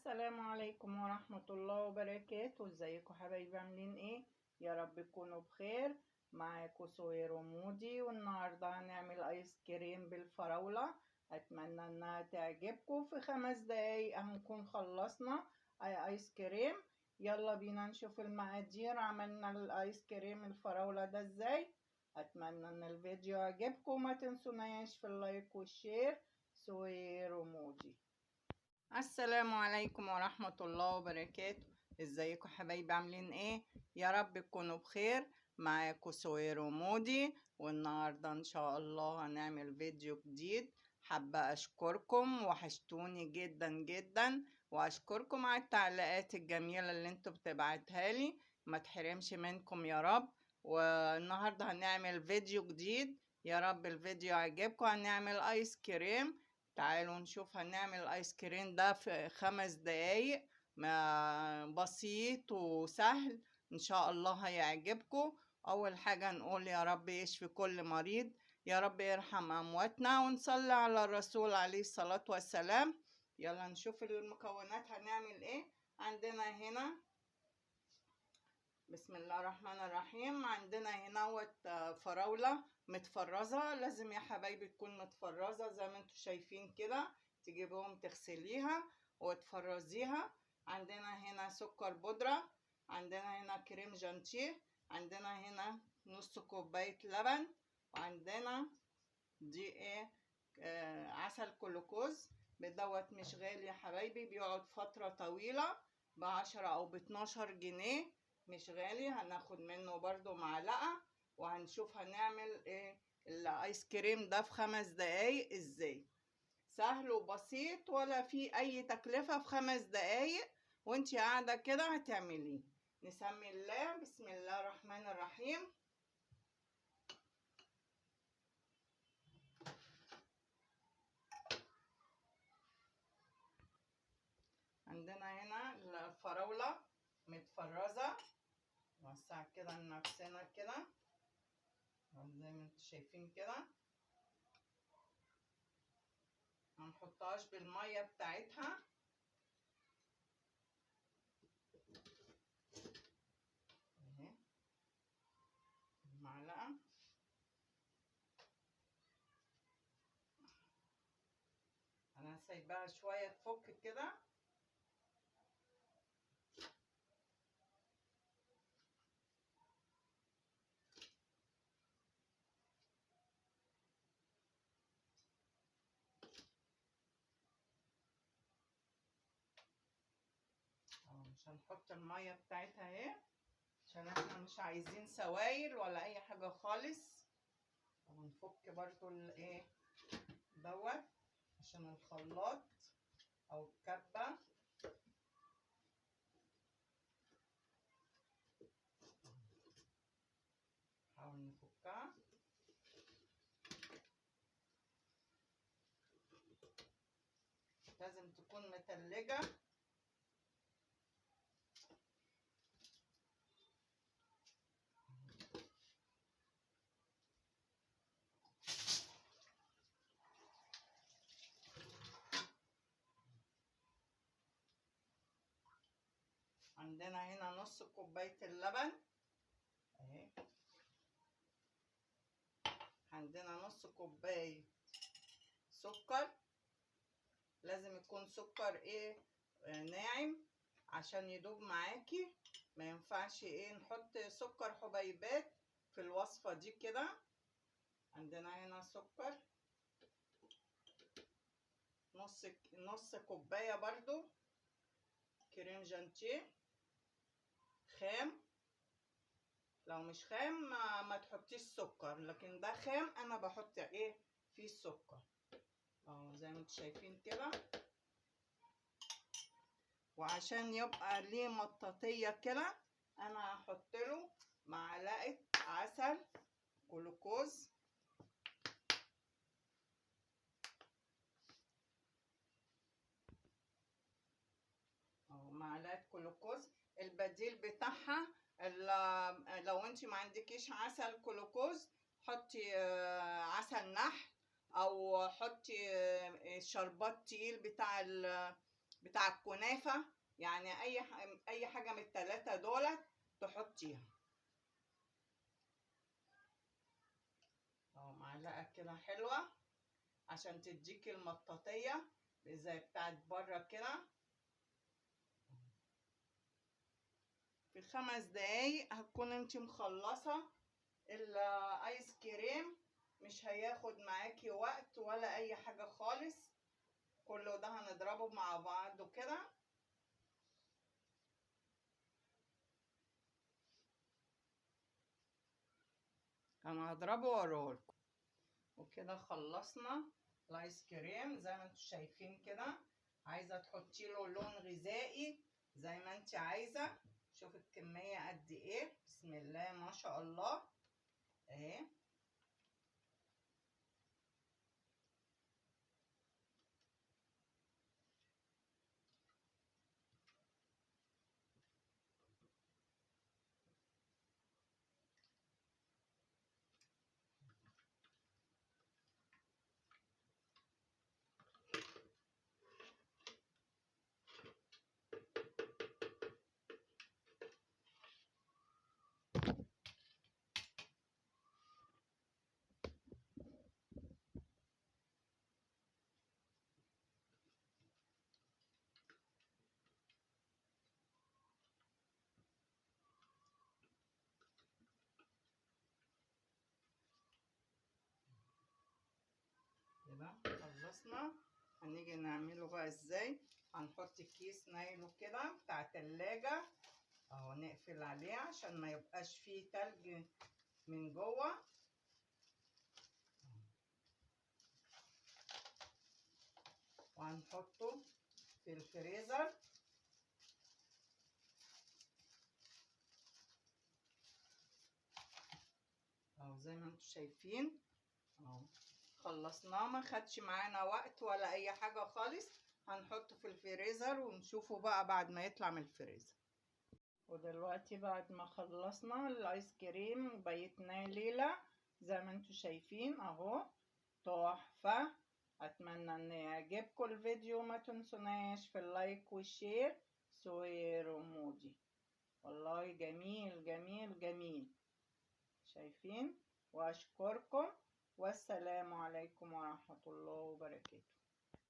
السلام عليكم ورحمة الله وبركاته. ازيكم حبايبي؟ عاملين ايه؟ يا رب تكونوا بخير. معاكم سهير ومودي، والنهاردة هنعمل ايس كريم بالفراولة. اتمنى انها تعجبكم. في 5 دقايق هنكون خلصنا ايس كريم. يلا بينا نشوف المقادير. عملنا الايس كريم الفراولة ده ازاي. اتمنى ان الفيديو عجبكم. ما تنسوناش في اللايك والشير. سهير ومودي. السلام عليكم ورحمة الله وبركاته. ازيكم حبايبي؟ عاملين ايه؟ يا رب تكونوا بخير. معاكم سهير ومودي، والنهاردة ان شاء الله هنعمل فيديو جديد. حابة اشكركم، وحشتوني جدا جدا، واشكركم على التعليقات الجميلة اللي انتوا بتبعتها لي. ما تحرمش منكم يا رب. والنهاردة هنعمل فيديو جديد. يا رب الفيديو يعجبكم. هنعمل ايس كريم. تعالوا نشوف هنعمل الايس كريم ده في 5 دقايق. بسيط وسهل، ان شاء الله هيعجبكم. اول حاجة نقول يا رب يشفي كل مريض، يا رب يرحم امواتنا، ونصلي على الرسول عليه الصلاة والسلام. يلا نشوف المكونات هنعمل ايه. عندنا هنا بسم الله الرحمن الرحيم. عندنا هنا فراولة متفرزة. لازم يا حبايبي تكون متفرزة زي ما انتوا شايفين كده. تجيبوهم تغسليها وتفرزيها. عندنا هنا سكر بودرة. عندنا هنا كريم جانتيه. عندنا هنا نص كوباية لبن. وعندنا دي ايه عسل كلوكوز. بدوت مش غالي يا حبايبي، بيقعد فترة طويلة، ب10 أو ب12 جنيه. مش غالي. هناخد منه برضو معلقة، وهنشوف هنعمل ايه الايس كريم ده في 5 دقايق ازاي. سهل وبسيط، ولا في اي تكلفة. في 5 دقايق وانتي قاعدة كده هتعمليه. نسمي الله. بسم الله الرحمن الرحيم. عندنا هنا الفراولة متفرزة. نوسع كده لنفسنا كده زي ما انتوا شايفين كده. منحطهاش بالمية بتاعتها. اهي المعلقة. انا سايباها شوية تفك كده. مش هنحط المية بتاعتها اهي، عشان احنا مش عايزين سوائل ولا اي حاجة خالص. ونفك برضو الايه دوت عشان الخلاط او الكبة. نحاول نفكها. لازم تكون متلجة. عندنا هنا نص كوباية اللبن اهي. عندنا نص كوباية سكر. لازم يكون سكر ايه ناعم عشان يدوب معاكي. ما ينفعش ايه نحط سكر حبيبات في الوصفة دي كده. عندنا هنا سكر نص كوباية برضو كريم جانتيه خام. لو مش خام ما تحطيش سكر، لكن ده خام انا بحط ايه فيه السكر اهو زي ما انتوا شايفين كده. وعشان يبقى ليه مطاطية كده انا هحط له معلقة عسل جلوكوز اهو. معلقة جلوكوز البديل بتاعها. لو انت ما عندكيش عسل جلوكوز حطي عسل نحل، او حطي شربات تقيل بتاع بتاع الكنافة، يعني اي حاجة من التلاتة دولت تحطيها. اهو معلقة كده حلوة عشان تديكي المطاطية زي بتاعت بره كده. في 5 دقايق هتكون انت مخلصة الايس كريم، مش هياخد معاكي وقت ولا اي حاجة خالص. كله ده هنضربه مع بعضه كده. انا هضربه واوريهولكم. وكده خلصنا الايس كريم زي ما انتم شايفين كده. عايزه تحطي له لون غذائي زي ما انت عايزه. شوف الكميه قد ايه، بسم الله ما شاء الله اهي. كده خلصنا. هنيجي نعمله بقى ازاي. هنحط كيس نايلو كده بتاع تلاجة اهو، نقفل عليه عشان ما يبقاش فيه تلج من جوه. وهنحطه في الفريزر اهو زي ما انتم شايفين اهو. خلصناه، ما خدش معانا وقت ولا اي حاجة خالص. هنحطه في الفريزر ونشوفه بقى بعد ما يطلع من الفريزر. ودلوقتي بعد ما خلصنا الايس كريم بيتنا ليلة زي ما انتم شايفين اهو، تحفة. اتمنى ان يعجبكم الفيديو. ما تنسوناش في اللايك والشير. سهير ومودي، والله جميل جميل جميل. شايفين؟ واشكركم، والسلام عليكم ورحمة الله وبركاته.